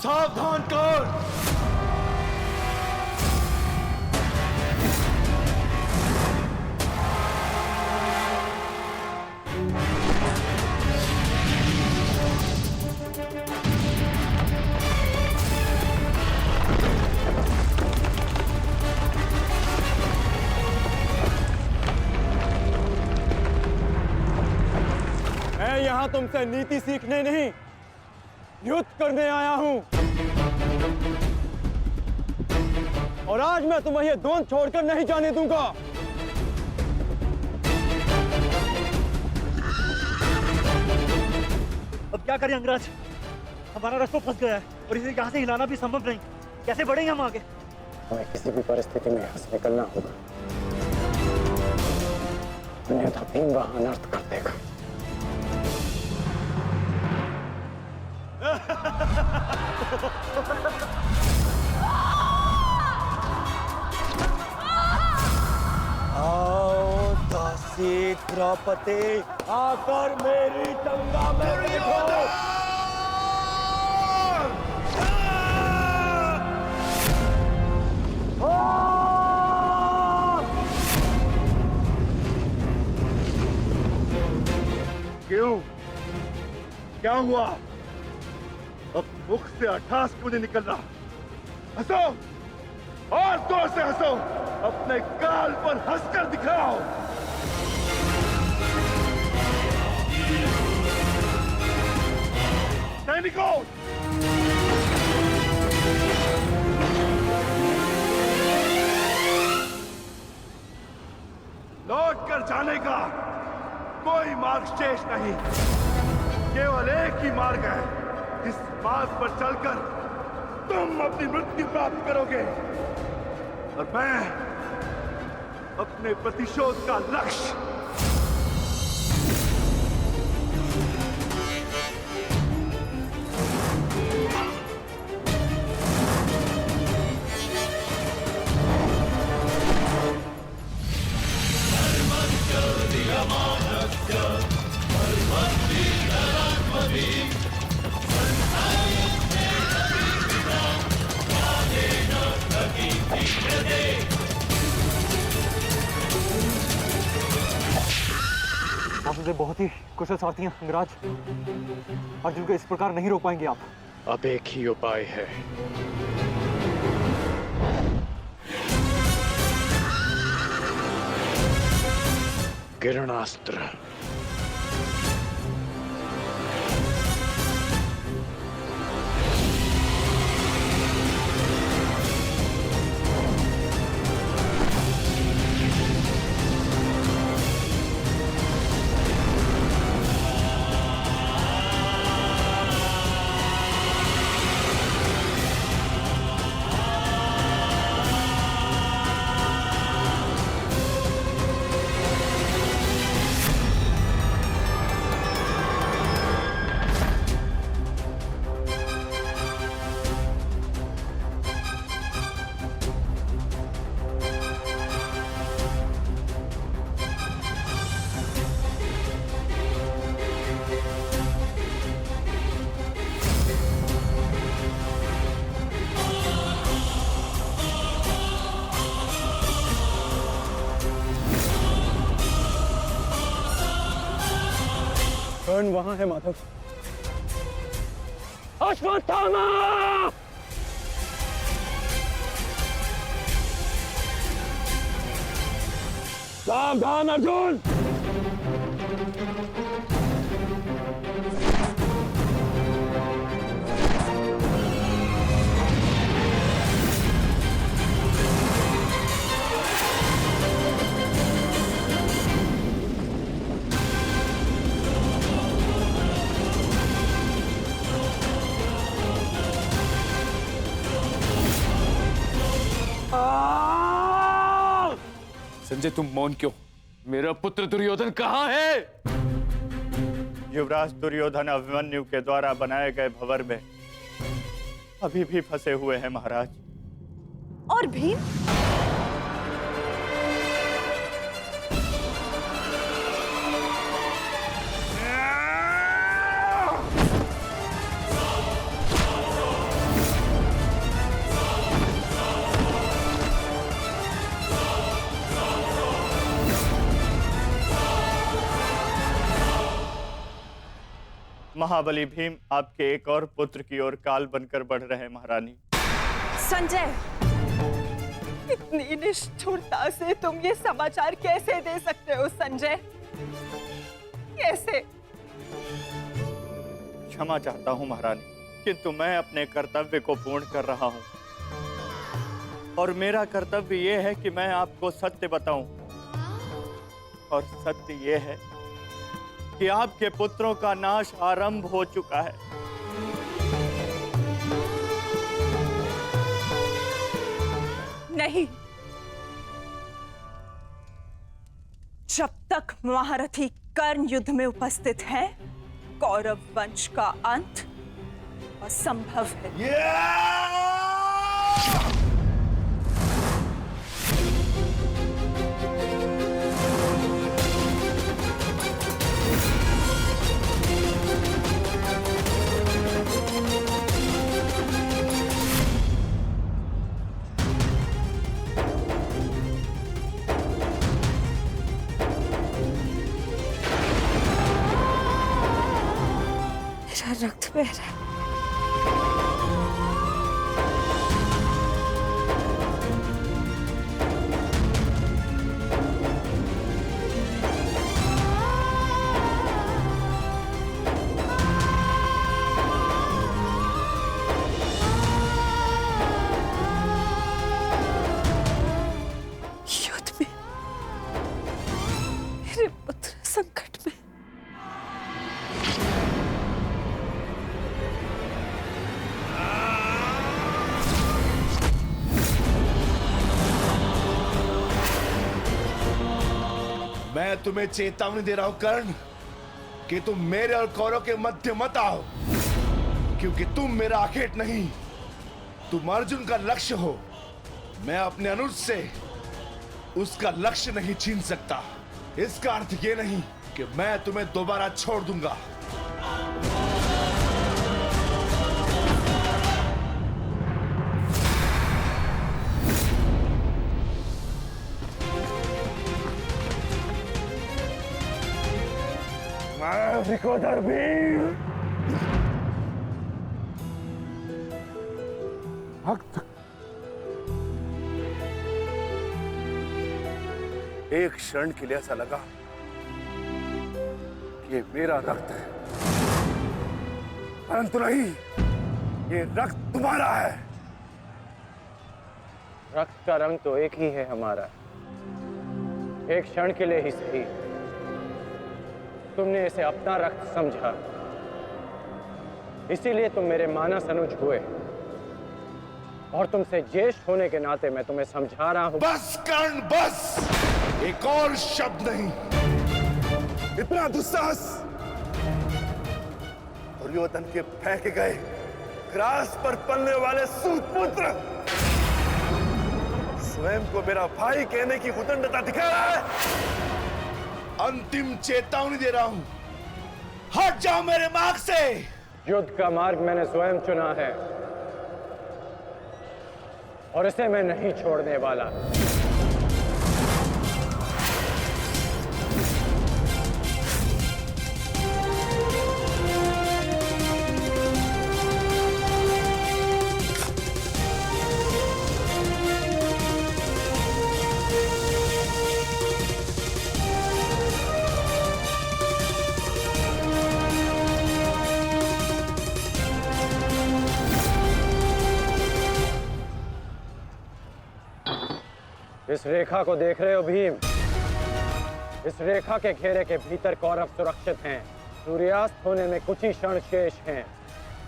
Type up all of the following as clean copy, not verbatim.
सावधान कर। मैं यहाँ तुमसे नीति सीखने नहीं, युद्ध करने आया हूँ। और आज मैं तुम्हें ये द्वंद छोड़कर नहीं जाने दूंगा। अब क्या करें अंगराज? हमारा रास्ता फंस गया है और इसे यहाँ से हिलाना भी संभव नहीं। कैसे बढ़ेंगे हम आगे? हमें किसी भी परिस्थिति में यहाँ से निकलना होगा, अन्यथा भीम वहां अनर्थ कर देगा। आओ दासी द्रौपदी, आकर मेरी टंगा में बैठो। क्यों? क्या हुआ? अब मुख से अट्ठास क्यों नहीं निकल रहा? हंसो और जोर से हंसो, अपने गाल पर हंसकर दिखाओ। सैनिकों, लौट कर जाने का कोई मार्ग शेष नहीं, केवल एक ही मार्ग है। इस मार्ग पर चलकर तुम अपनी मृत्यु प्राप्त करोगे और मैं अपने प्रतिशोध का लक्ष्य आप मुझे बहुत ही कुशल सारथी हैं अंगराज। अर्जुन को इस प्रकार नहीं रोक पाएंगे आप। अब एक ही उपाय है, किरणास्त्र। कर्ण वहां है माधव। अश्वत्थामा! सावधान अर्जुन! संजय, तुम मौन क्यों? मेरा पुत्र दुर्योधन कहाँ है? युवराज दुर्योधन अभिमन्यु के द्वारा बनाए गए भंवर में अभी भी फंसे हुए हैं महाराज। और भीम? महाबली भीम आपके एक और पुत्र की ओर काल बनकर बढ़ रहे हैं महारानी। संजय, इतनी निष्ठुरता से तुम ये समाचार कैसे दे सकते हो संजय? कैसे? क्षमा चाहता हूं महारानी, किंतु मैं अपने कर्तव्य को पूर्ण कर रहा हूं और मेरा कर्तव्य यह है कि मैं आपको सत्य बताऊं। और सत्य यह है कि आपके पुत्रों का नाश आरंभ हो चुका है। नहीं, जब तक महारथी कर्ण युद्ध में उपस्थित है, कौरव वंश का अंत असंभव है। मेरा रक्त बह रहा है। युद्ध में मेरे पुत्र संकट में। मैं तुम्हें चेतावनी दे रहा हूं कर्ण कि तुम मेरे और कौरव के मध्य मत आओ, क्योंकि तुम मेरा आखेट नहीं, तुम अर्जुन का लक्ष्य हो। मैं अपने अनुज से उसका लक्ष्य नहीं छीन सकता। इसका अर्थ ये नहीं कि मैं तुम्हें दोबारा छोड़ दूंगा। विकोदर भीम, भक्त, एक क्षण के लिए ऐसा लगा कि ये मेरा रक्त है, परंतु नहीं, ये रक्त तुम्हारा है। रक्त का रंग तो एक ही है हमारा, एक क्षण के लिए ही सही। तुमने इसे अपना रक्त समझा, इसीलिए तुम मेरे मानस अनुज हुए, और तुमसे ज्येष्ठ होने के नाते मैं तुम्हें समझा रहा हूं। बस कर्ण, बस, एक और शब्द नहीं। इतना दुस्साहस दुर्योधन के फेंके गए ग्रास पर पलने वाले सूतपुत्र स्वयं को मेरा भाई कहने की उदंडता दिखा रहा है। अंतिम चेतावनी दे रहा हूं, हट जाओ मेरे मार्ग से। युद्ध का मार्ग मैंने स्वयं चुना है और इसे मैं नहीं छोड़ने वाला। इस रेखा को देख रहे हो भीम? इस रेखा के घेरे के भीतर कौरव सुरक्षित हैं। सूर्यास्त होने में कुछ ही क्षण शेष हैं।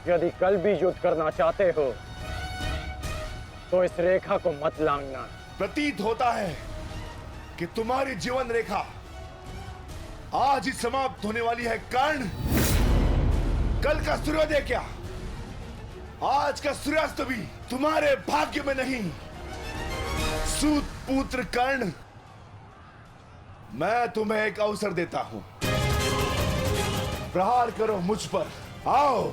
यदि कल भी युद्ध करना चाहते हो तो इस रेखा को मत लांघना। प्रतीत होता है कि तुम्हारी जीवन रेखा आज ही समाप्त होने वाली है कर्ण। कल का सूर्योदय क्या, आज का सूर्यास्त भी तुम्हारे भाग्य में नहीं। सूत पुत्र कर्ण, मैं तुम्हें एक अवसर देता हूं। प्रहार करो मुझ पर, आओ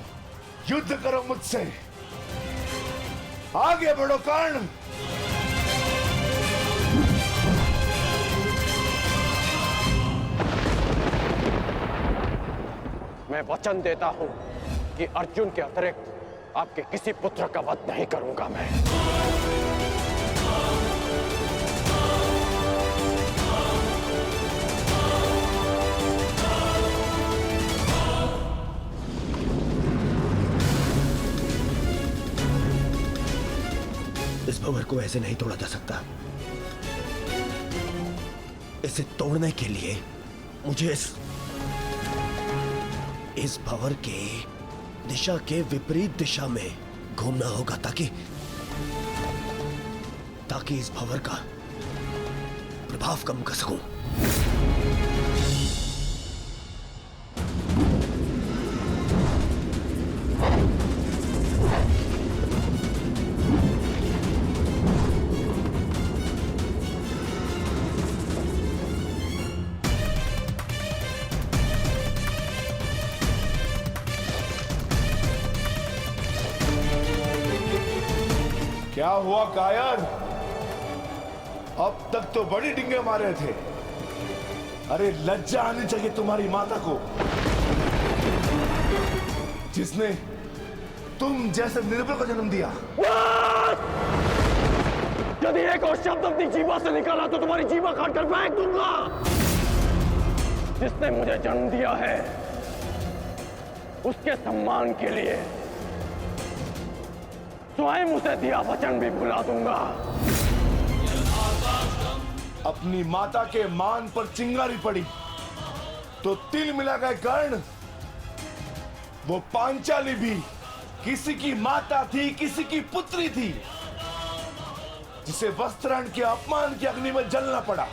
युद्ध करो मुझसे। आगे बढ़ो कर्ण। मैं वचन देता हूं कि अर्जुन के अतिरिक्त आपके किसी पुत्र का वध नहीं करूंगा मैं। इस भंवर को ऐसे नहीं तोड़ा जा सकता। इसे तोड़ने के लिए मुझे इस भंवर के दिशा के विपरीत दिशा में घूमना होगा ताकि इस भंवर का प्रभाव कम कर सकूं। क्या हुआ कायर? अब तक तो बड़ी डिंगे मारे थे। अरे लज्जा आनी चाहिए तुम्हारी माता को, जिसने तुम जैसे निर्बल को जन्म दिया। यदि एक और शब्द अपनी जीवा से निकाला तो तुम्हारी जीवा काट कर फेंक दूंगा। जिसने मुझे जन्म दिया है उसके सम्मान के लिए स्वयं उसे दिया वचन भी भुला दूंगा। अपनी माता के मान पर चिंगारी पड़ी तो तिल मिला गए कर्ण। वो पांचाली भी किसी की माता थी, किसी की पुत्री थी, जिसे वस्त्राण के अपमान की अग्नि में जलना पड़ा।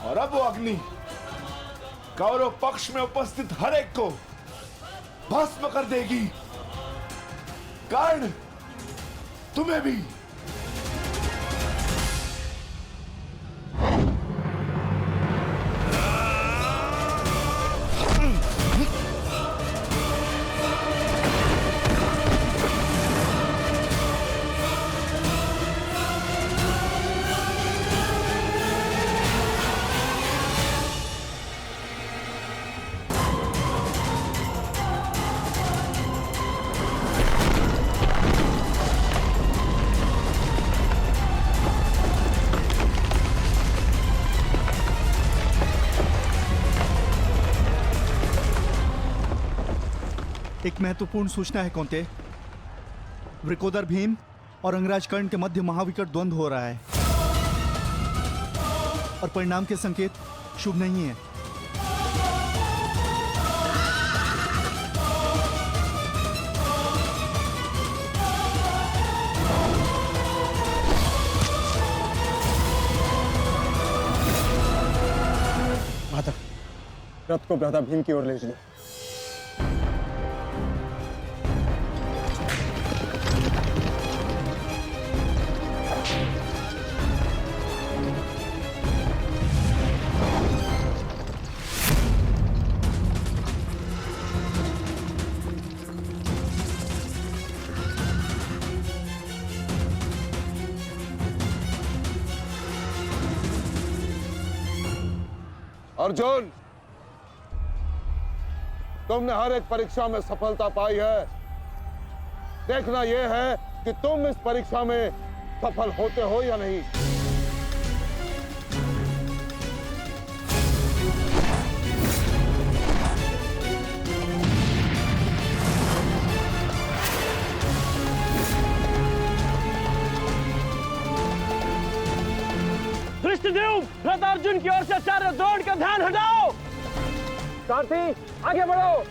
और अब वो अग्नि कौरव पक्ष में उपस्थित हर एक को भस्म कर देगी। कर्ण, तुम्हें भी। एक महत्वपूर्ण सूचना है कौंते। वृकोदर भीम और अंगराज कर्ण के मध्य महाविकट द्वंद्व हो रहा है और परिणाम के संकेत शुभ नहीं है। माता, रथ को भ्राता भीम की ओर ले चलो। अर्जुन, तुमने हर एक परीक्षा में सफलता पाई है। देखना यह है कि तुम इस परीक्षा में सफल होते हो या नहीं। धृष्टद्युम्न, रथ अर्जुन की ओर से चारों द्रोण का ध्यान हटाओ। सारथी, आगे बढ़ो।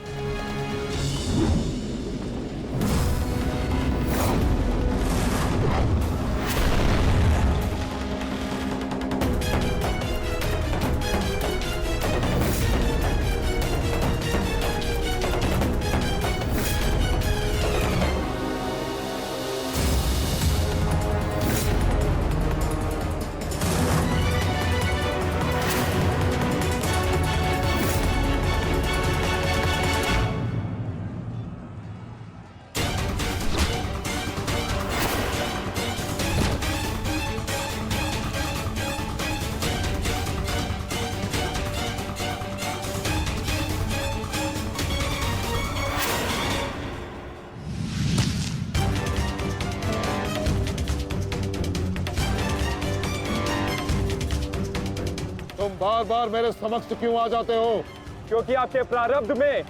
तुम बार बार मेरे समक्ष क्यों आ जाते हो? क्योंकि आपके प्रारब्ध में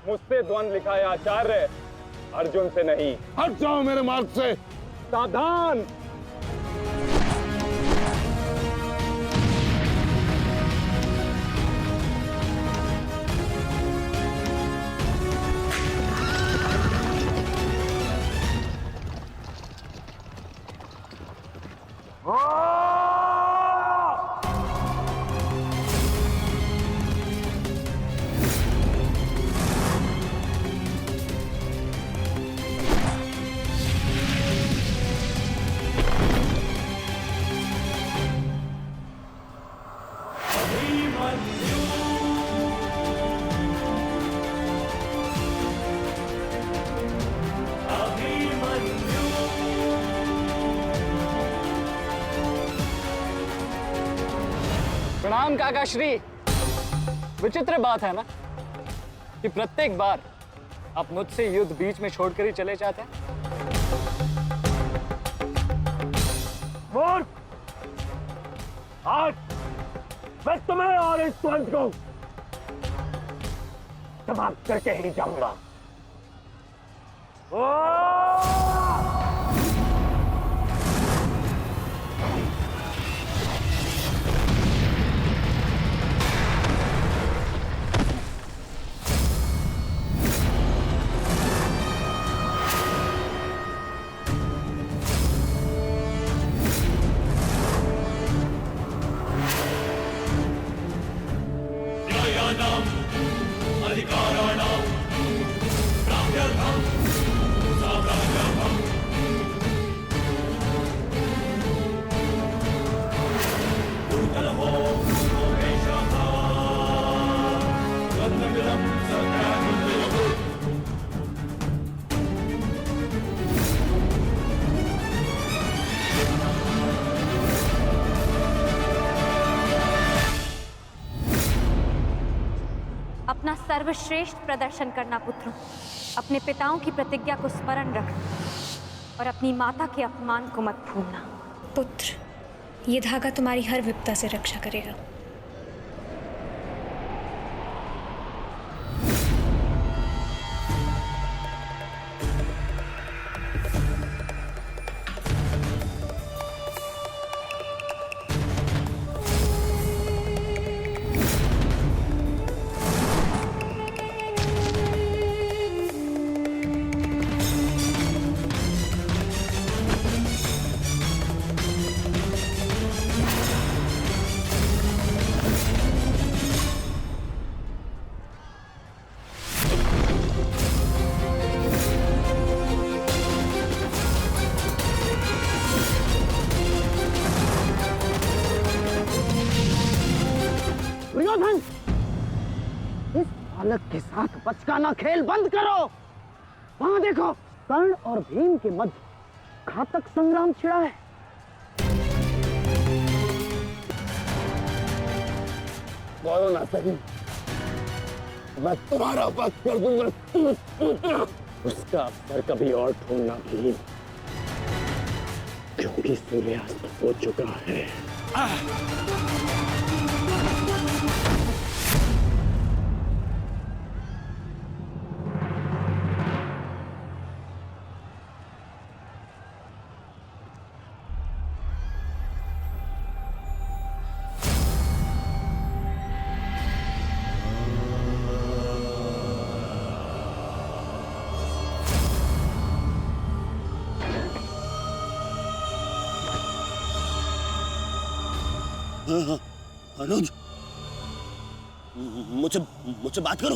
मुझसे द्वंद लिखा है आचार्य, अर्जुन से नहीं। हट जाओ मेरे मार्ग से। सावधान! प्रणाम काका श्री। विचित्र बात है ना कि प्रत्येक बार आप मुझसे युद्ध बीच में छोड़कर ही चले जाते हैं। मूर्ख! आज मैं तुम्हें और इस द्वंद को समाप्त करके ही जाऊंगा। अपना सर्वश्रेष्ठ प्रदर्शन करना पुत्रों। अपने पिताओं की प्रतिज्ञा को स्मरण रखना और अपनी माता के अपमान को मत भूलना। पुत्र, ये धागा तुम्हारी हर विपदा से रक्षा करेगा। दुर्योधन, इस बालक के साथ बचकाना खेल बंद करो। वहां देखो, कर्ण और भीम के मध्य घातक संग्राम छिड़ा है। बोलो ना सही, मैं तुम्हारा वध कर दूंगा। उसका अवसर कभी और ढूंढना भीम, क्योंकि सूर्यास्त हो चुका है। अनुज, मुझसे बात करो।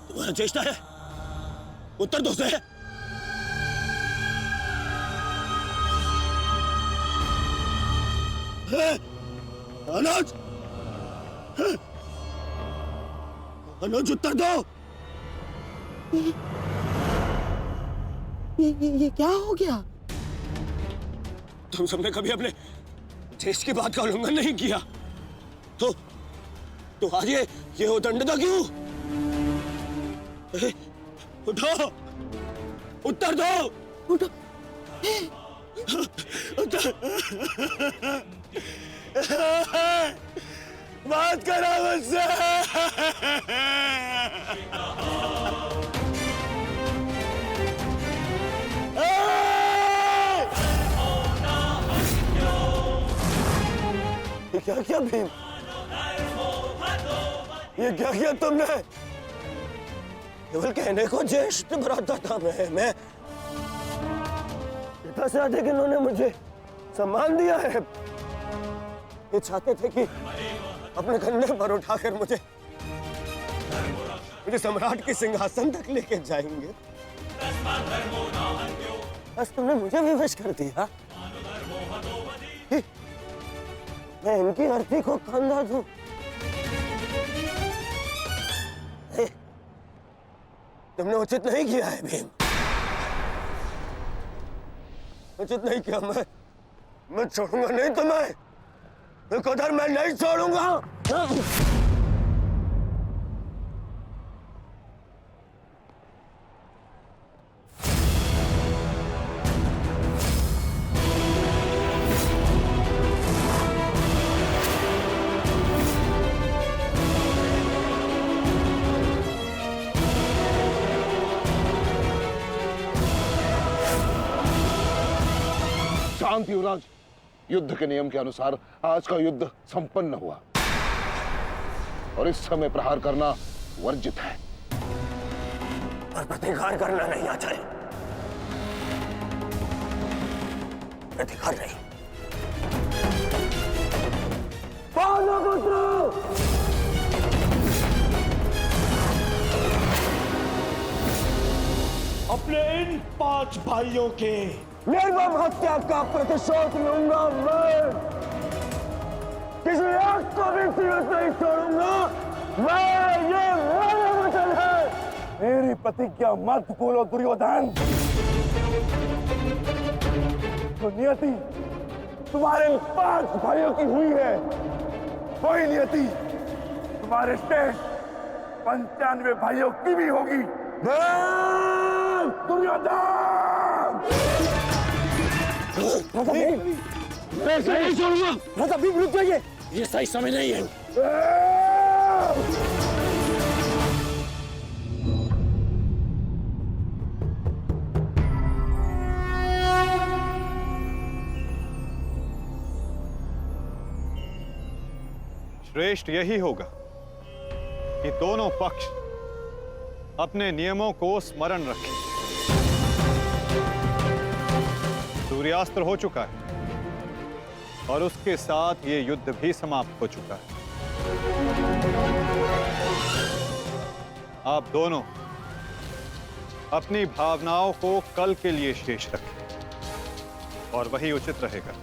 तुम्हारा चेष्टा है, उत्तर दो से। अनुज, अनुज उत्तर दो। ये क्या हो गया? तुम सबने कभी अपने देश की बात का उल्लंघन नहीं किया, तो आज ये उदंडता क्यों? उठो, उत्तर दो। उठो। बात करो मुझसे। ये क्या किया भीम? ये क्या किया तुमने? केवल कहने को ज्येष्ठ भ्राता था मैं पिता से अधिक इन्होंने मुझे सम्मान दिया है। ये चाहते थे कि अपने कंधे पर उठाकर मुझे सम्राट के सिंहासन तक लेके जाएंगे। बस तुमने मुझे भी विश कर दिया कि मैं इनकी अर्थी को कंधा दूं। तुमने उचित नहीं किया है भीम, उचित नहीं किया। मैं छोड़ूंगा नहीं तुम्हें, विकोदर मैं नहीं छोड़ूंगा। शांति युवराज, युद्ध के नियम के अनुसार आज का युद्ध संपन्न हुआ और इस समय प्रहार करना वर्जित है। और प्रतिकार करना नहीं आचार्य, प्रतिकार नहीं। पांडवपुत्र, अपने इन 5 भाइयों के निर्मम हत्या का प्रतिशोध लूंगा मैं। किसी एक को भी जीवित नहीं छोड़ूंगा मैं, ये मेरा वचन है। मेरी प्रतिज्ञा मत भूलो दुर्योधन। तो नियति तुम्हारे 5 भाइयों की हुई है, वही नियति तुम्हारे शेष 95 भाइयों की भी होगी। दुर्योधन! मैं ऐसा नहीं छोड़ूंगा। राजा भीम रुक जाइए, ये सही समय नहीं है। श्रेष्ठ यही होगा कि दोनों पक्ष अपने नियमों को स्मरण रखें। सूर्यास्त्र हो चुका है और उसके साथ ये युद्ध भी समाप्त हो चुका है। आप दोनों अपनी भावनाओं को कल के लिए शेष रखें और वही उचित रहेगा।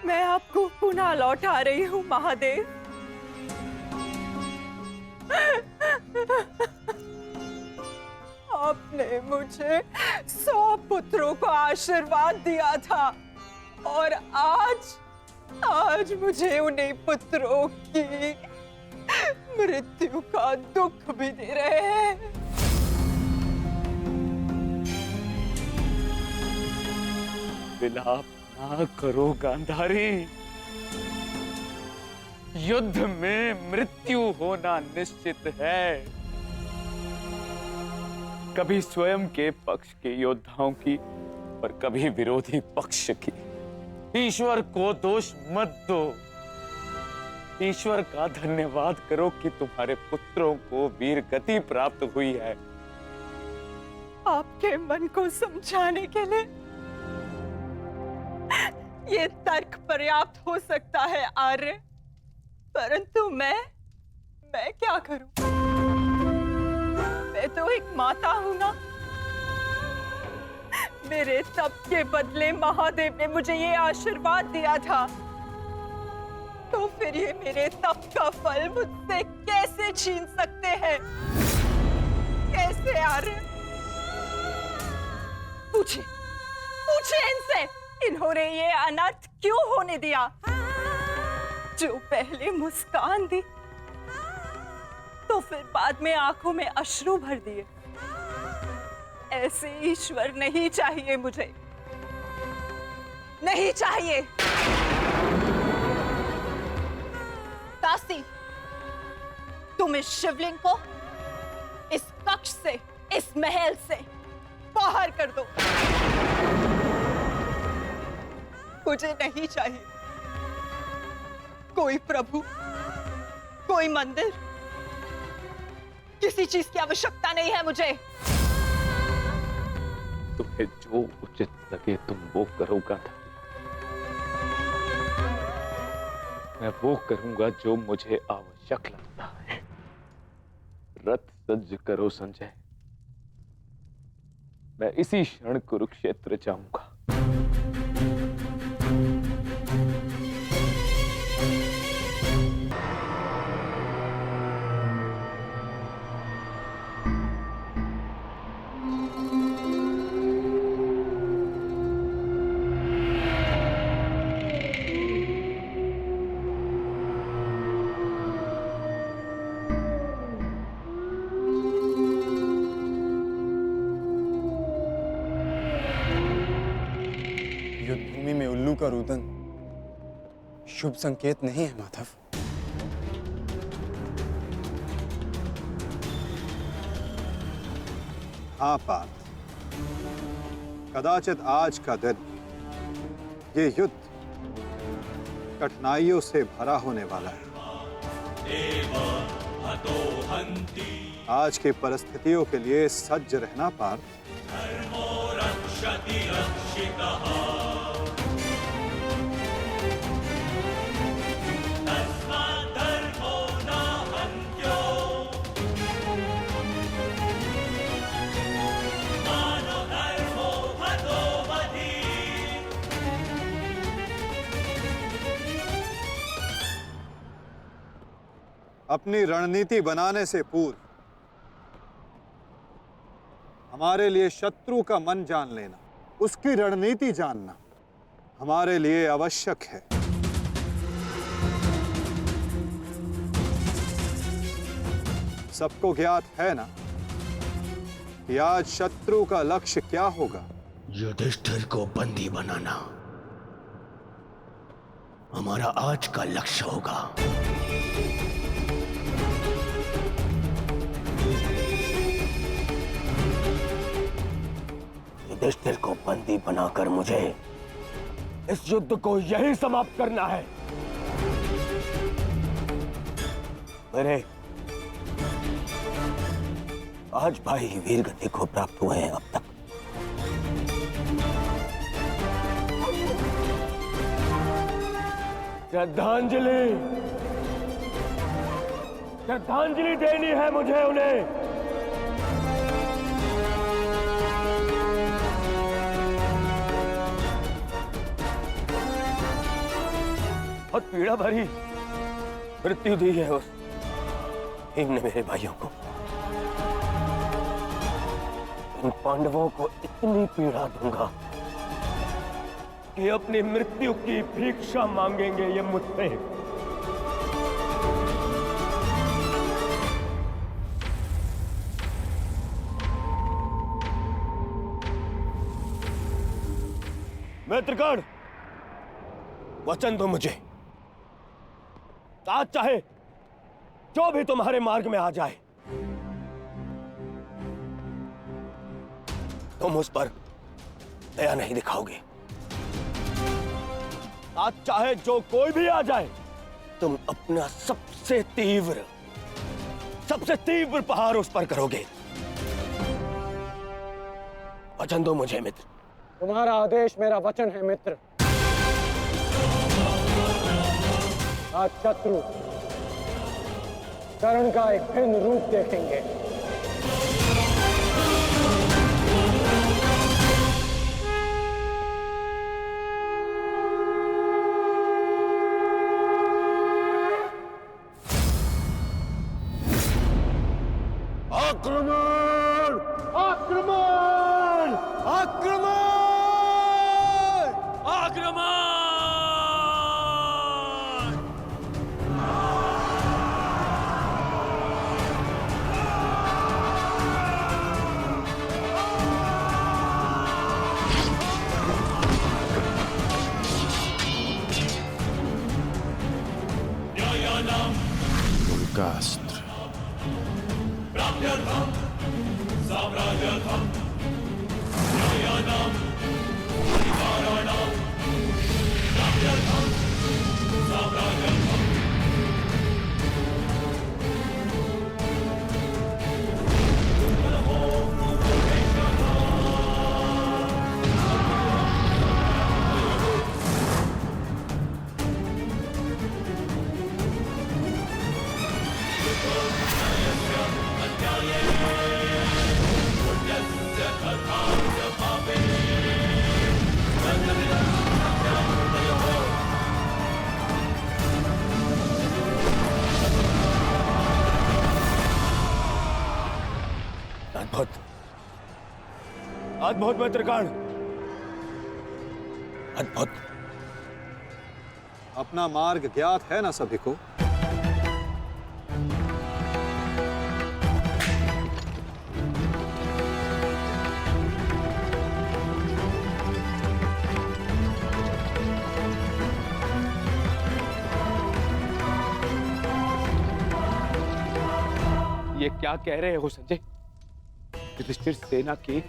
मैं आपको पुनः लौटा रही हूँ महादेव। आपने मुझे 100 पुत्रों को आशीर्वाद दिया था और आज मुझे उन्हीं पुत्रों की मृत्यु का दुख भी दे रहे हैं। विलाप ना करो गांधारी, युद्ध में मृत्यु होना निश्चित है। कभी स्वयं के पक्ष के योद्धाओं की और कभी विरोधी पक्ष की। ईश्वर को दोष मत दो, ईश्वर का धन्यवाद करो कि तुम्हारे पुत्रों को वीर गति प्राप्त हुई है। आपके मन को समझाने के लिए ये तर्क पर्याप्त हो सकता है आर्य, परंतु मैं क्या करूं? मैं तो एक माता हूं ना। मेरे तप के बदले महादेव ने मुझे ये आशीर्वाद दिया था, तो फिर ये मेरे तप का फल मुझसे कैसे छीन सकते हैं? कैसे आर्य? पूछिए इनसे, इन्होंने ये अनर्थ क्यों होने दिया? जो पहले मुस्कान दी तो फिर बाद में आंखों में अश्रु भर दिए। ऐसे ईश्वर नहीं चाहिए मुझे, नहीं चाहिए। दासी, तुम इस शिवलिंग को इस कक्ष से, इस महल से बाहर कर दो। मुझे नहीं चाहिए कोई प्रभु, कोई मंदिर, किसी चीज की आवश्यकता नहीं है मुझे। तुम्हें जो उचित लगे तुम वो करोगा था। मैं वो करूंगा जो मुझे आवश्यक लगता है। रथ सज्ज करो संजय, मैं इसी क्षण कुरुक्षेत्र जाऊंगा। युद्धभूमि में उल्लू का रुदन शुभ संकेत नहीं है माधव। हाँ पार्थ, कदाचित आज का दिन ये युद्ध कठिनाइयों से भरा होने वाला है। आज की परिस्थितियों के लिए सज्ज रहना पार्थ। अपनी रणनीति बनाने से पूर्व हमारे लिए शत्रु का मन जान लेना, उसकी रणनीति जानना हमारे लिए आवश्यक है। सबको ज्ञात है ना कि आज शत्रु का लक्ष्य क्या होगा? युधिष्ठिर को बंदी बनाना हमारा आज का लक्ष्य होगा। युधिष्ठिर को बंदी बनाकर मुझे इस युद्ध को यही समाप्त करना है। मेरे आज भाई वीर गति को प्राप्त हुए हैं अब तक। श्रद्धांजलि, श्रद्धांजलि देनी है मुझे उन्हें। बहुत पीड़ा भरी मृत्यु दी है उस भीम ने मेरे भाइयों को। इन पांडवों को इतनी पीड़ा दूंगा कि अपनी मृत्यु की भिक्षा मांगेंगे ये मुझसे। मित्रगण, वचन दो मुझे, आज चाहे जो भी तुम्हारे मार्ग में आ जाए तुम उस पर दया नहीं दिखाओगे। आज चाहे जो कोई भी आ जाए तुम अपना सबसे तीव्र प्रहार उस पर करोगे। वचन दो मुझे मित्र। तुम्हारा आदेश मेरा वचन है मित्र। आज शत्रु कर्ण का एक भिन्न रूप देखेंगे। आक्रमण! आक्रमण! आक्रमण! आक्रमण! अद्भुत मित्रगण, अद्भुत। अपना मार्ग ज्ञात है ना सभी को? ये क्या कह रहे हो संजय? युधिष्ठिर सेना के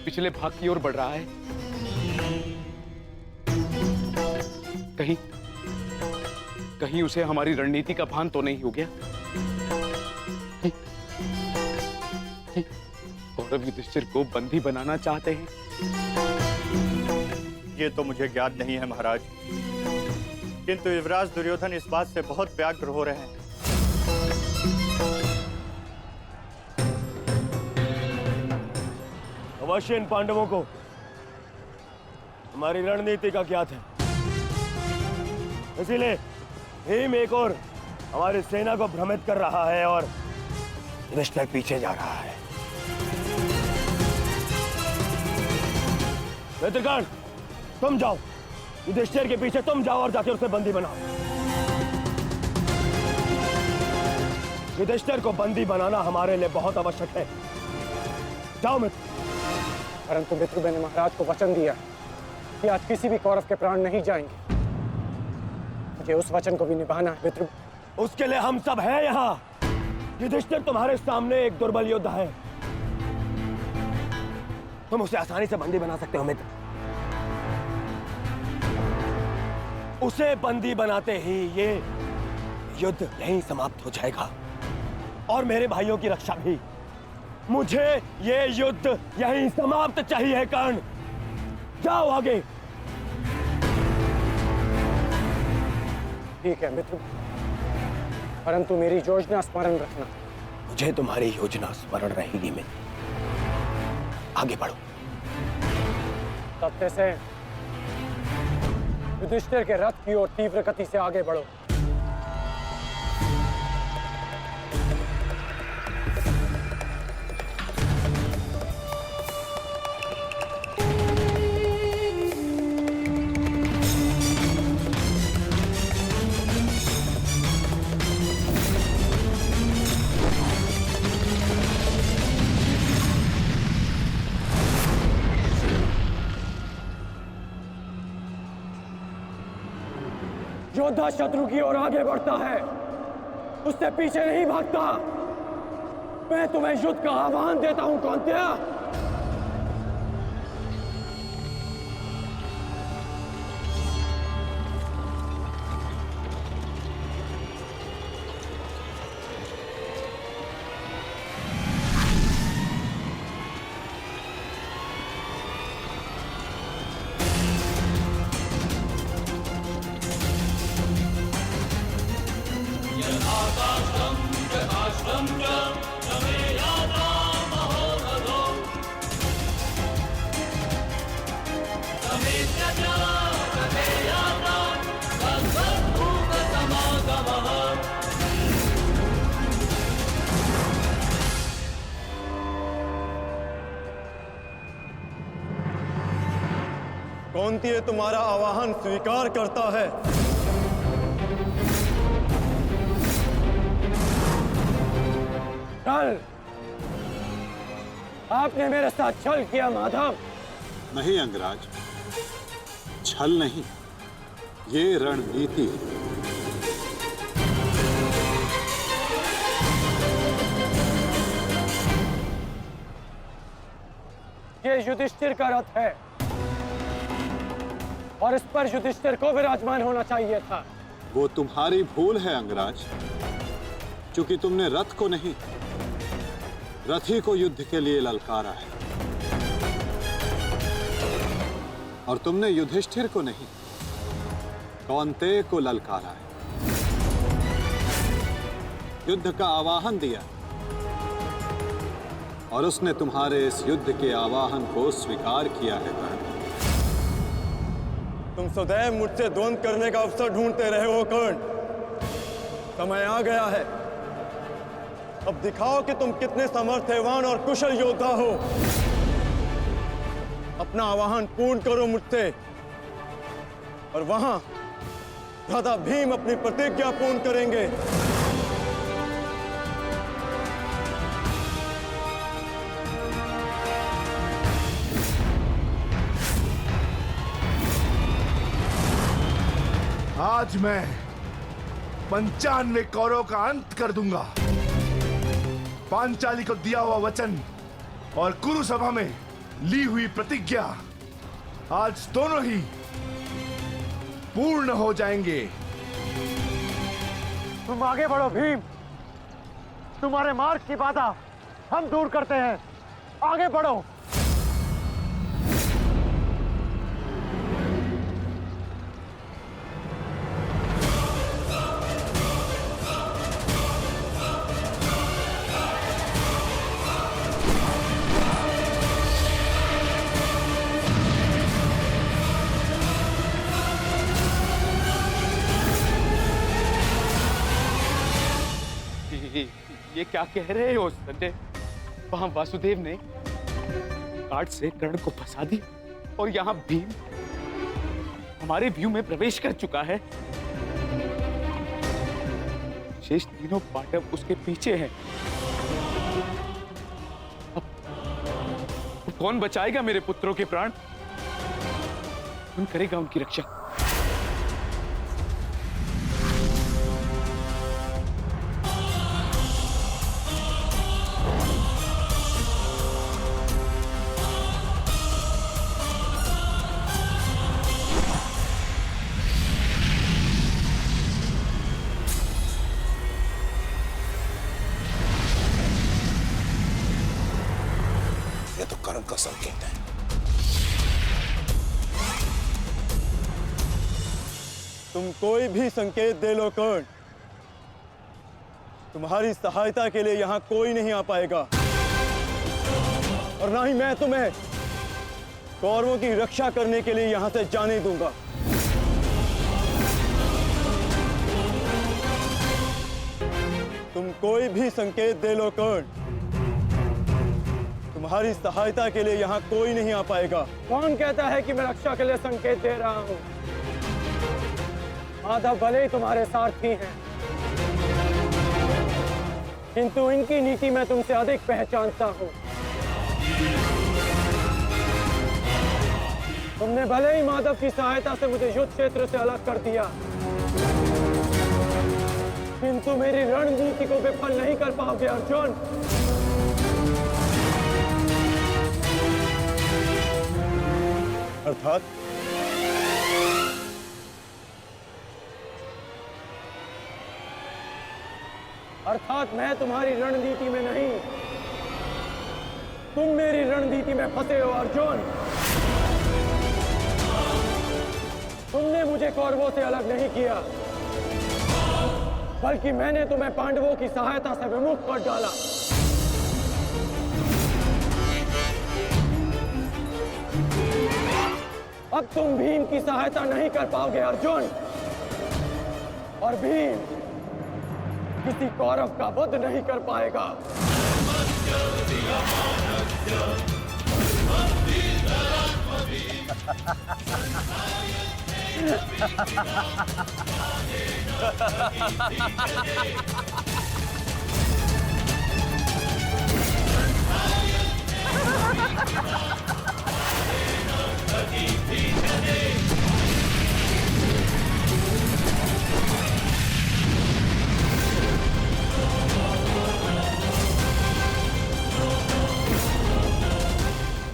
पिछले भाग की ओर बढ़ रहा है। कहीं उसे हमारी रणनीति का भान तो नहीं हो गया? कौरव युधिष्ठिर को बंदी बनाना चाहते हैं? ये तो मुझे ज्ञात नहीं है महाराज, किंतु युवराज दुर्योधन इस बात से बहुत व्यग्र हो रहे हैं। अवश्य इन पांडवों को हमारी रणनीति का ज्ञात है, इसीलिए भीम एक और हमारी सेना को भ्रमित कर रहा है और युधिष्ठिर पीछे जा रहा है। मित्रगण, तुम जाओ, युधिष्ठिर के पीछे तुम जाओ और जाके उसे बंदी बनाओ। युधिष्ठिर को बंदी बनाना हमारे लिए बहुत आवश्यक है। जाओ मित्र। परंतु मित्र, मैंने महाराज को वचन दिया कि आज किसी भी कौरव के प्राण नहीं जाएंगे। मुझे उस वचन को भी निभाना है मित्र। उसके लिए हम सब हैं यहाँ। युधिष्ठिर तुम्हारे सामने एक दुर्बल योद्धा है, तुम उसे आसानी से बंदी बना सकते हो मित्र। उसे बंदी बनाते ही ये युद्ध यहीं समाप्त हो जाएगा और मेरे भाइयों की रक्षा भी। मुझे ये युद्ध यहीं समाप्त चाहिए। कर्ण, जाओ आगे। ठीक है मित्र, परंतु मेरी योजना स्मरण रखना। मुझे तुम्हारी योजना स्मरण रहेगी मित्र। आगे बढ़ो। तब से युधिष्ठिर के रथ की ओर तीव्र गति से आगे बढ़ो। योद्धा शत्रु की ओर आगे बढ़ता है, उससे पीछे नहीं भागता। मैं तुम्हें युद्ध का आह्वान देता हूं कौन्तेय। कौन्तेय तुम्हारा आवाहन स्वीकार करता है। कल आपने मेरे साथ छल किया माधव। नहीं अंगराज, छल नहीं, ये रणनीति है। ये युधिष्ठिर का रथ है और इस पर युधिष्ठिर को विराजमान होना चाहिए था। वो तुम्हारी भूल है अंगराज, क्योंकि तुमने रथ को नहीं, रथी को युद्ध के लिए ललकारा है। और तुमने युधिष्ठिर को नहीं, कौन्तेय को ललकारा है, युद्ध का आवाहन दिया और उसने तुम्हारे इस युद्ध के आवाहन को स्वीकार किया है। कर्ण, तुम सदैव मुझसे द्वंद्व करने का अवसर ढूंढते रहे हो कर्ण। समय आ गया है, अब दिखाओ कि तुम कितने समर्थवान और कुशल योद्धा हो। अपना आवाहन पूर्ण करो मुझसे, और वहां भ्राता भीम अपनी प्रतिज्ञा पूर्ण करेंगे। आज मैं 95 कौरवों का अंत कर दूंगा। पांचाली को दिया हुआ वचन और कुरु सभा में ली हुई प्रतिज्ञा आज दोनों ही पूर्ण हो जाएंगे। तुम आगे बढ़ो भीम, तुम्हारे मार्ग की बाधा हम दूर करते हैं। आगे बढ़ो। ये क्या कह रहे हो संजय? वहां वासुदेव ने काट से कर्ण को फंसा दिया और यहाँ भीम हमारे व्यू में प्रवेश कर चुका है। शेष तीनों पांडव उसके पीछे हैं। अब कौन बचाएगा मेरे पुत्रों के प्राण? कौन करेगा उनकी रक्षा? कर्ण का संकेत है। तुम कोई भी संकेत दे लो कर्ण, तुम्हारी सहायता के लिए यहां कोई नहीं आ पाएगा, और ना ही मैं तुम्हें कौरवों की रक्षा करने के लिए यहां से जाने दूंगा। तुम कोई भी संकेत दे लो कर्ण, तुम्हारी सहायता के लिए यहाँ कोई नहीं आ पाएगा। कौन कहता है कि मैं रक्षा के लिए संकेत दे रहा हूँ? माधव भले ही तुम्हारे सारथी हैं, किंतु इनकी नीति मैं तुमसे अधिक पहचानता हूँ। तुमने भले ही माधव की सहायता से मुझे युद्ध क्षेत्र से अलग कर दिया, किंतु मेरी रणनीति को विफल नहीं कर पाओगे अर्जुन। अर्थात मैं तुम्हारी रणनीति में नहीं, तुम मेरी रणनीति में फंसे हो अर्जुन। तुमने मुझे कौरवों से अलग नहीं किया, बल्कि मैंने तुम्हें पांडवों की सहायता से विमुख कर डाला। अब तुम भीम की सहायता नहीं कर पाओगे अर्जुन, और भीम किसी कौरव का वध नहीं कर पाएगा।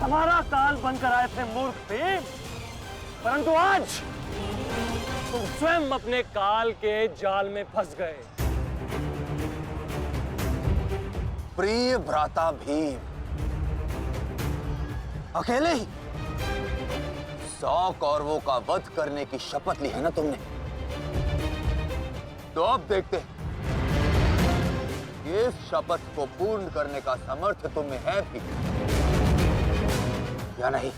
हमारा काल बनकर आए थे मूर्ख भीम, परंतु आज तुम स्वयं अपने काल के जाल में फंस गए। प्रिय भ्राता भीम, अकेले ही 100 कौरवों का वध करने की शपथ ली है ना तुमने? तो अब देखते हैं इस शपथ को पूर्ण करने का सामर्थ्य तुम्हें है भी या नहीं।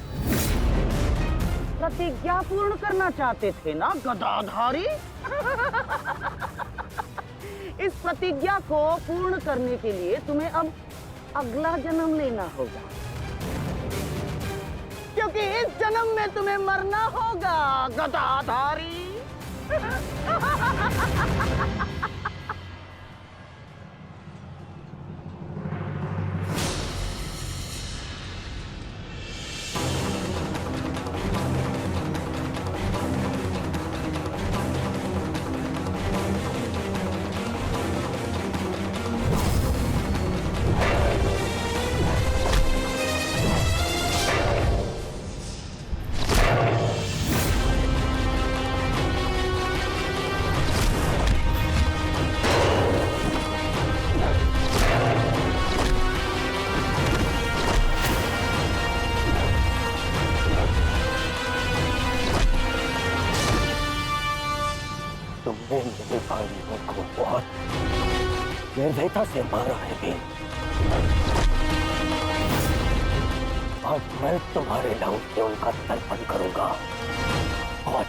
प्रतिज्ञा पूर्ण करना चाहते थे ना गदाधारी? इस प्रतिज्ञा को पूर्ण करने के लिए तुम्हें अब अगला जन्म लेना होगा, क्योंकि कि इस जन्म में तुम्हें मरना होगा गदाधारी। तुमने मेरे भाइयों को बहुत निर्दयता से मारा है भीम। आज मैं तुम्हारे लहू से उनका तर्पण करूंगा। और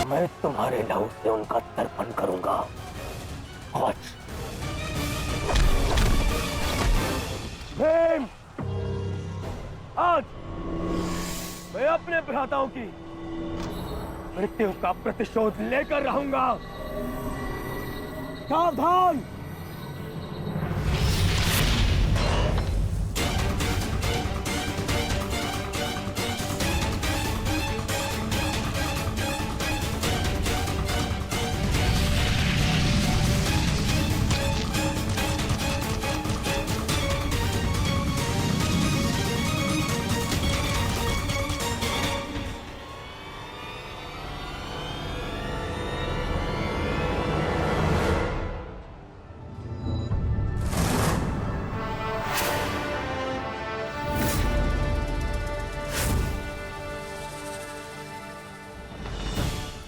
मैं तुम्हारे लहू से उनका तर्पण करूंगा। भीम, आज मैं अपने भ्राताओं की मृत्यु का प्रतिशोध लेकर रहूंगा। सावधान!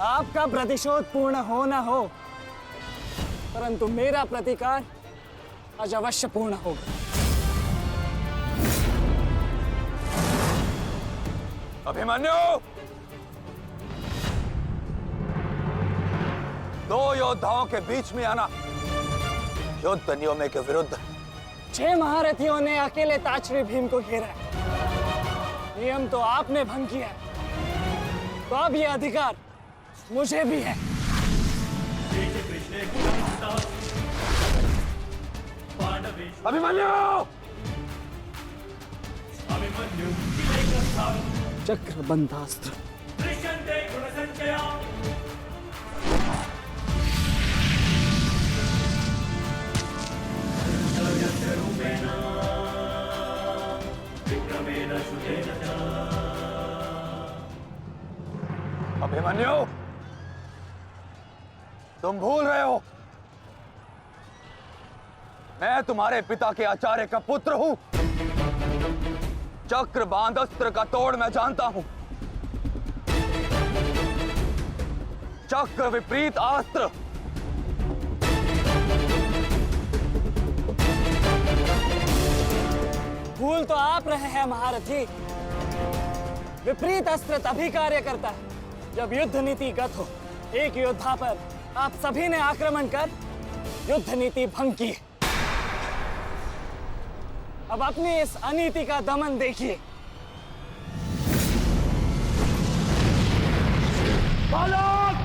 आपका प्रतिशोध पूर्ण हो न हो, परंतु मेरा प्रतिकार आज अवश्य पूर्ण होगा। अभिमन्यु, दो योद्धाओं के बीच में आना युद्ध नियमों के विरुद्ध। 6 महारथियों ने अकेले ताचरी भीम को घेरा है। नियम तो आपने भंग किया है, तो अब यह अधिकार मुझे भी है। अभिमन्यु! चक्रबंधास्त्र। अभिमन्यु, तुम भूल रहे हो, मैं तुम्हारे पिता के आचार्य का पुत्र हूं। चक्र बांध अस्त्र का तोड़ मैं जानता हूं। चक्र विपरीत अस्त्र। भूल तो आप रहे हैं महारथी। विपरीत अस्त्र तभी कार्य करता है जब युद्ध नीति गत हो। एक योद्धा पर आप सभी ने आक्रमण कर युद्ध नीति भंग की। अब अपनी इस अनीति का दमन देखिए। बालक!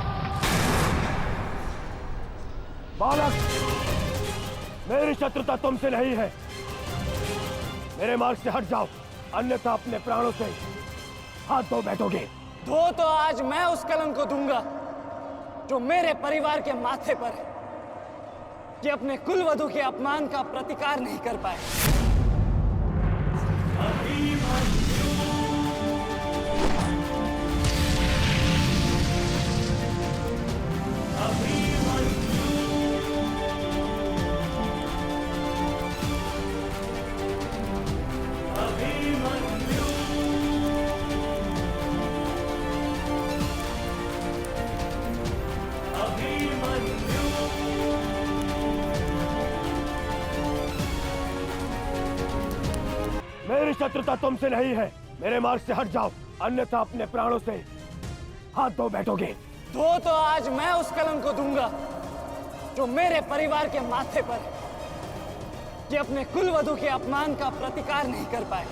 बालक! मेरी शत्रुता तुमसे नहीं है। मेरे मार्ग से हट जाओ, अन्यथा अपने प्राणों से हाथ धो बैठोगे। धो तो आज मैं उस कलंक को दूंगा जो मेरे परिवार के माथे पर है, कि अपने कुलवधू के अपमान का प्रतिकार नहीं कर पाए। मेरी शत्रुता तुमसे नहीं है। मेरे मार्ग से हट जाओ, अन्यथा अपने प्राणों से हाथ धो बैठोगे। धो तो आज मैं उस कलंक को दूंगा जो मेरे परिवार के माथे पर है, कि अपने कुलवधू के अपमान का प्रतिकार नहीं कर पाए।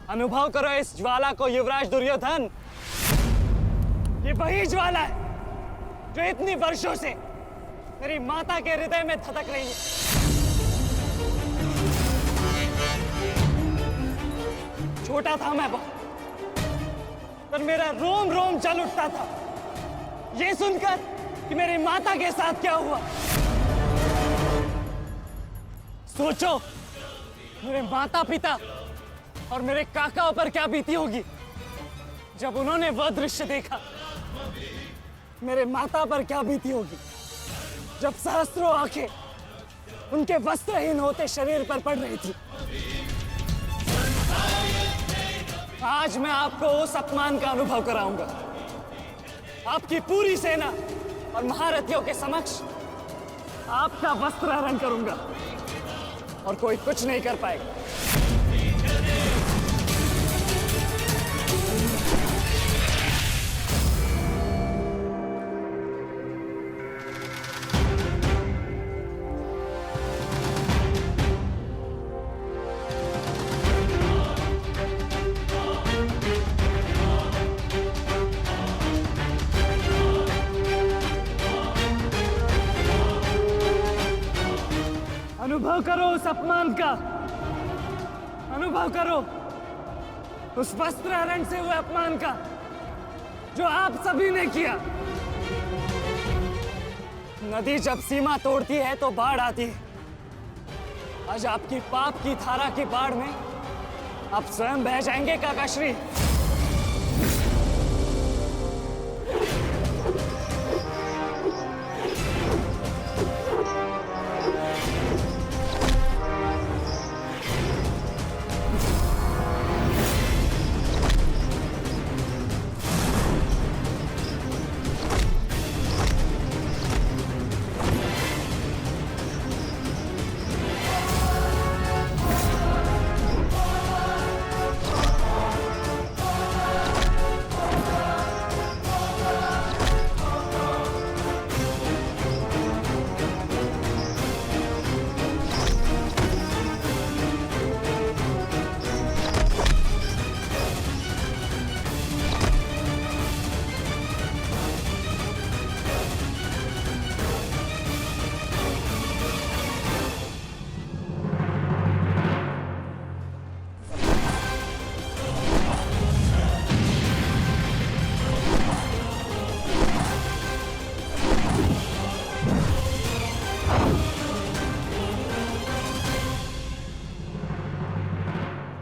अनुभव करो इस ज्वाला को युवराज दुर्योधन। ये वही ज्वाला है जो इतनी वर्षों से मेरी माता के हृदय में धधक रही है। छोटा था मैं बहुत, पर मेरा रोम रोम जल उठता था ये सुनकर कि मेरी माता के साथ क्या हुआ। सोचो मेरे माता पिता और मेरे काकाओं पर क्या बीती होगी जब उन्होंने वह दृश्य देखा। मेरे माता पर क्या बीती होगी जब सहस्त्रों आंखें उनके वस्त्रहीन होते शरीर पर पड़ रही थी। आज मैं आपको उस अपमान का अनुभव कराऊंगा। आपकी पूरी सेना और महारथियों के समक्ष आपका वस्त्र हरण करूंगा और कोई कुछ नहीं कर पाएगा। अनुभव करो उस अपमान का, अनुभव करो उस वस्त्र हरण से हुए अपमान का जो आप सभी ने किया। नदी जब सीमा तोड़ती है तो बाढ़ आती है। आज आपकी पाप की धारा की बाढ़ में आप स्वयं बह जाएंगे काकाश्री।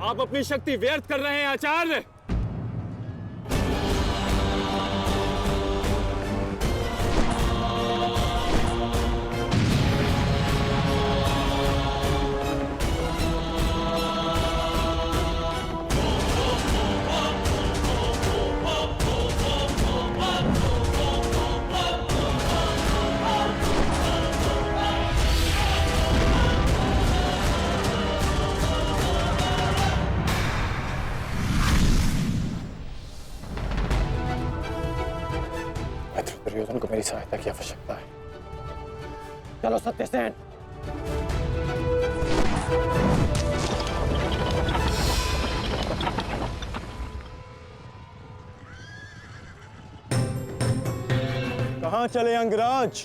आप अपनी शक्ति व्यर्थ कर रहे हैं आचार्य। दुर्योधन को मेरी सहायता की आवश्यकता है। चलो सत्यसेन। कहां चले अंगराज?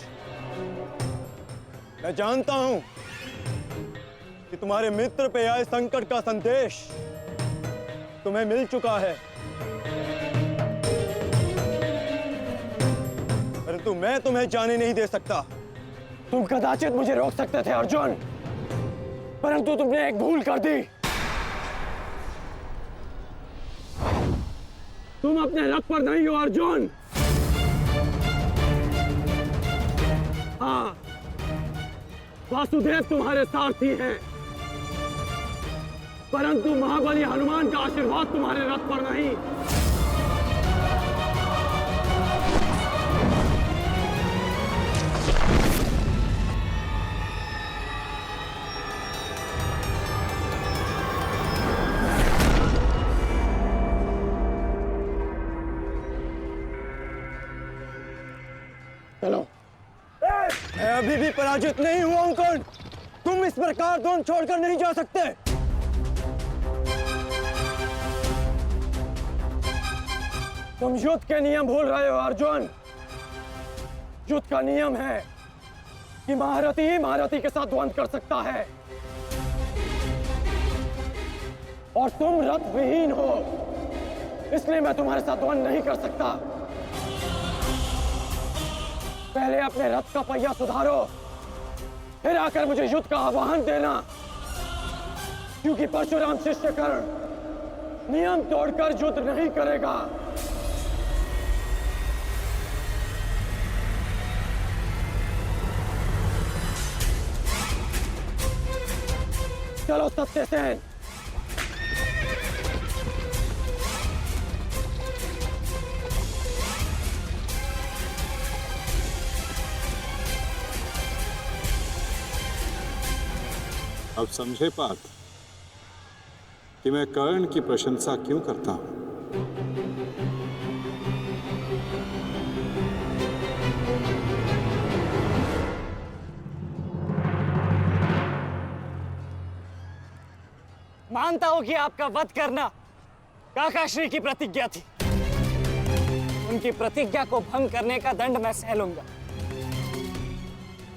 मैं जानता हूं कि तुम्हारे मित्र पे आए संकट का संदेश तुम्हें मिल चुका है, परंतु मैं तुम्हें जाने नहीं दे सकता। तुम कदाचित मुझे रोक सकते थे अर्जुन, परंतु तुमने एक भूल कर दी। तुम अपने रथ पर नहीं हो अर्जुन। हाँ, वासुदेव तुम्हारे सारथी हैं, परंतु महाबली हनुमान का आशीर्वाद तुम्हारे रथ पर नहीं। चलो। मैं अभी भी पराजित नहीं हुआ हूं कर्ण। तुम इस प्रकार द्रोण छोड़कर नहीं जा सकते। तुम युद्ध के नियम भूल रहे हो अर्जुन। युद्ध का नियम है कि महारथी ही महारथी के साथ द्वंद्व कर सकता है, और तुम रथ विहीन हो, इसलिए मैं तुम्हारे साथ द्वंद्व नहीं कर सकता। पहले अपने रथ का पहिया सुधारो, फिर आकर मुझे युद्ध का आह्वान देना, क्योंकि परशुराम शिष्य कर्ण नियम तोड़कर युद्ध नहीं करेगा। चलो सत्यसेन। अब समझे पार्थ कि मैं कर्ण की प्रशंसा क्यों करता हूं। मानता हूं कि आपका वध करना काकाश्री की प्रतिज्ञा थी। उनकी प्रतिज्ञा को भंग करने का दंड मैं सह लूंगा,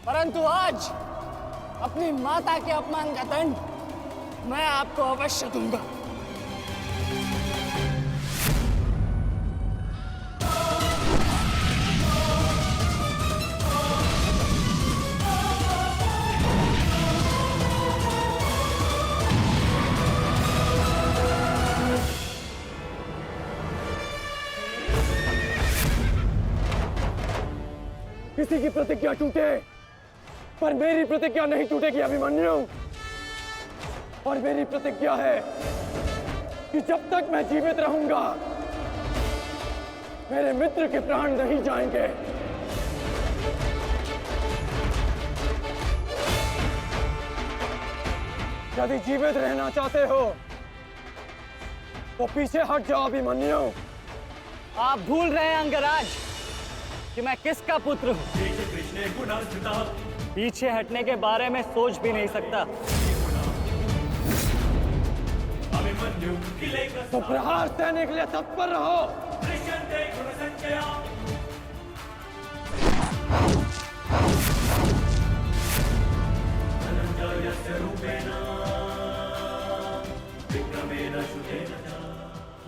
परंतु आज अपनी माता के अपमान का दंड मैं आपको अवश्य दूंगा। किसी की प्रतिज्ञा टूटे, पर मेरी प्रतिज्ञा नहीं टूटेगी अभिमन्यु। और मेरी प्रतिज्ञा है कि जब तक मैं जीवित रहूंगा, मेरे मित्र के प्राण नहीं जाएंगे। यदि जीवित रहना चाहते हो तो पीछे हट जाओ अभिमन्यु। आप भूल रहे हैं अंगराज कि मैं किसका पुत्र हूं। पीछे हटने के बारे में सोच भी नहीं सकता। तो प्रहार सहने के लिए तत्पर रहो।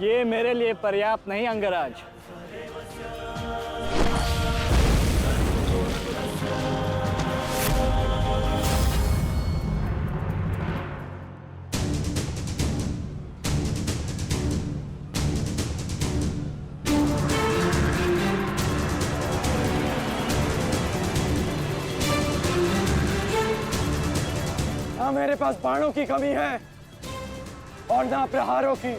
ये मेरे लिए पर्याप्त नहीं अंगराज। ना मेरे पास बाणों की कमी है और ना प्रहारों की।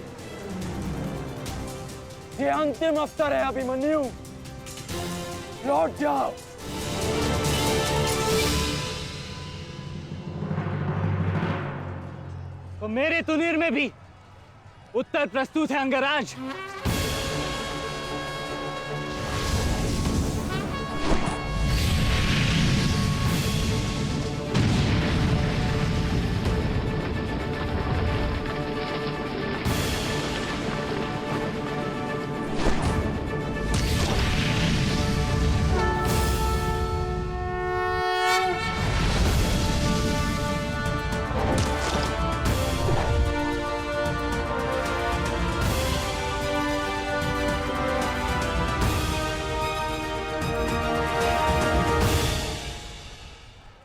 ये अंतिम अवसर है अभिमन्यु, लौट जाओ। तो मेरे तुनीर में भी उत्तर प्रस्तुत है अंगराज।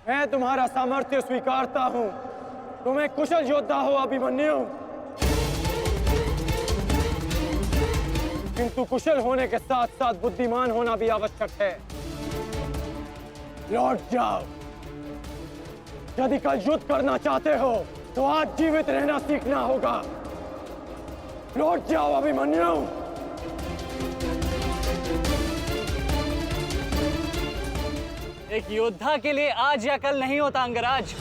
मैं तुम्हारा सामर्थ्य स्वीकारता हूं। तुम एक कुशल योद्धा हो अभिमन्यु, किंतु कुशल होने के साथ साथ बुद्धिमान होना भी आवश्यक है। लौट जाओ। यदि कल युद्ध करना चाहते हो तो आज जीवित रहना सीखना होगा। लौट जाओ अभिमन्यु। एक योद्धा के लिए आज या कल नहीं होता अंगराज।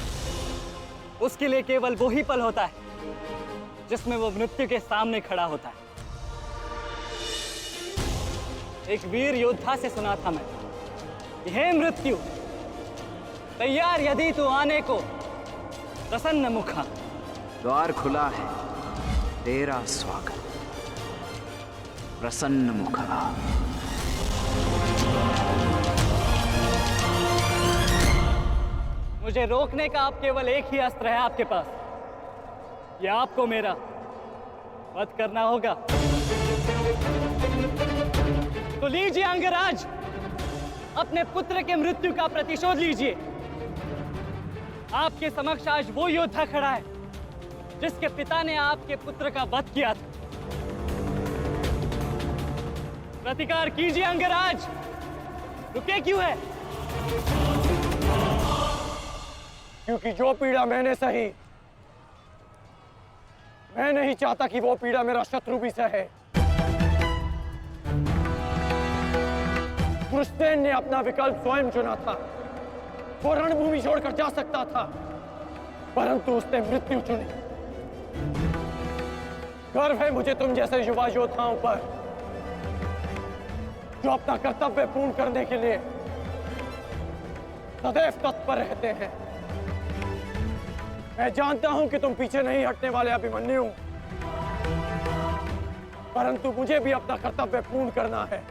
उसके लिए केवल वो ही पल होता है जिसमें वो मृत्यु के सामने खड़ा होता है। एक वीर योद्धा से सुना था मैं, हे मृत्यु, तैयार यदि तू आने को, प्रसन्न मुखा। द्वार खुला है, तेरा स्वागत, प्रसन्न मुखा। मुझे रोकने का अब केवल एक ही अस्त्र है आपके पास। यह आपको मेरा वध करना होगा। तो लीजिए अंगराज, अपने पुत्र के मृत्यु का प्रतिशोध लीजिए। आपके समक्ष आज वो योद्धा खड़ा है जिसके पिता ने आपके पुत्र का वध किया था। प्रतिकार कीजिए अंगराज, रुके क्यों है? क्योंकि जो पीड़ा मैंने सही, मैं नहीं चाहता कि वो पीड़ा मेरा शत्रु भी सहे। कृष्ण ने अपना विकल्प स्वयं चुना था। वो रणभूमि छोड़कर जा सकता था, परंतु उसने मृत्यु चुनी। गर्व है मुझे तुम जैसे युवा योद्धाओं पर, जो अपना कर्तव्य पूर्ण करने के लिए सदैव तत्पर रहते हैं। मैं जानता हूं कि तुम पीछे नहीं हटने वाले अभिमन्यु, परंतु मुझे भी अपना कर्तव्य पूर्ण करना है।